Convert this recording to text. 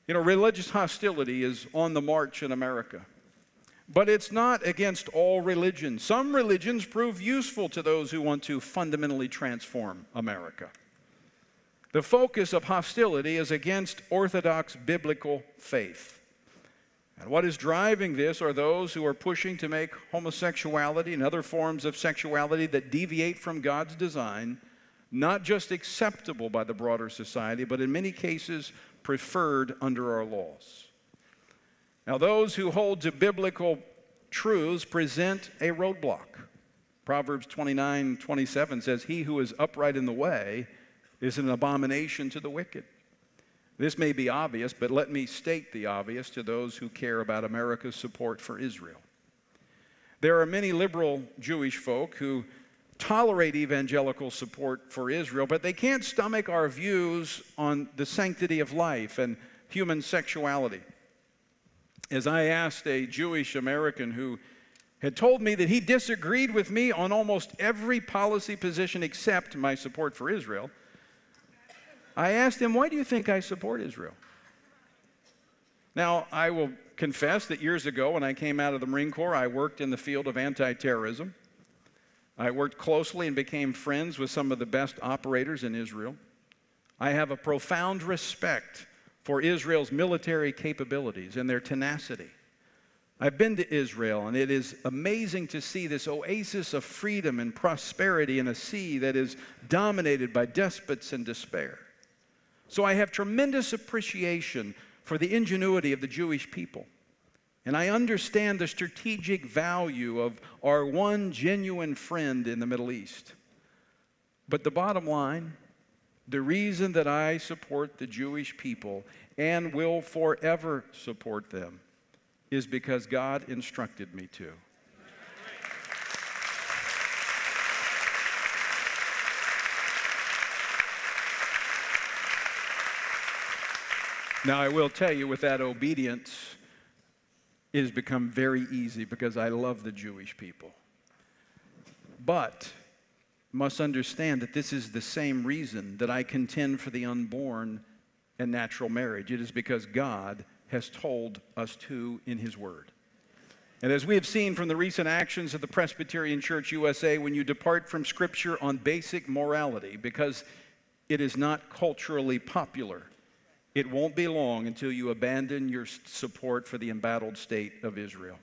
You know, religious hostility is on the march in America. But it's not against all religions. Some religions prove useful to those who want to fundamentally transform America. The focus of hostility is against orthodox biblical faith. And what is driving this are those who are pushing to make homosexuality and other forms of sexuality that deviate from God's design not just acceptable by the broader society, but in many cases preferred under our laws. Now, those who hold to biblical truths present a roadblock. Proverbs 29:27 says, "He who is upright in the way is an abomination to the wicked." This may be obvious, but let me state the obvious to those who care about America's support for Israel. There are many liberal Jewish folk who tolerate evangelical support for Israel, but they can't stomach our views on the sanctity of life and human sexuality. As I asked a Jewish American who had told me that he disagreed with me on almost every policy position except my support for Israel, I asked him, "Why do you think I support Israel?" Now, I will confess that years ago when I came out of the Marine Corps, I worked in the field of anti-terrorism. I worked closely and became friends with some of the best operators in Israel. I have a profound respect for Israel's military capabilities and their tenacity. I've been to Israel, and it is amazing to see this oasis of freedom and prosperity in a sea that is dominated by despots and despair. So I have tremendous appreciation for the ingenuity of the Jewish people. And I understand the strategic value of our one genuine friend in the Middle East. But the bottom line, the reason that I support the Jewish people and will forever support them is because God instructed me to. Now, I will tell you, with that obedience, it has become very easy because I love the Jewish people. But must understand that this is the same reason that I contend for the unborn and natural marriage. It is because God has told us to in His Word. And as we have seen from the recent actions of the Presbyterian Church USA, when you depart from Scripture on basic morality because it is not culturally popular, it won't be long until you abandon your support for the embattled state of Israel.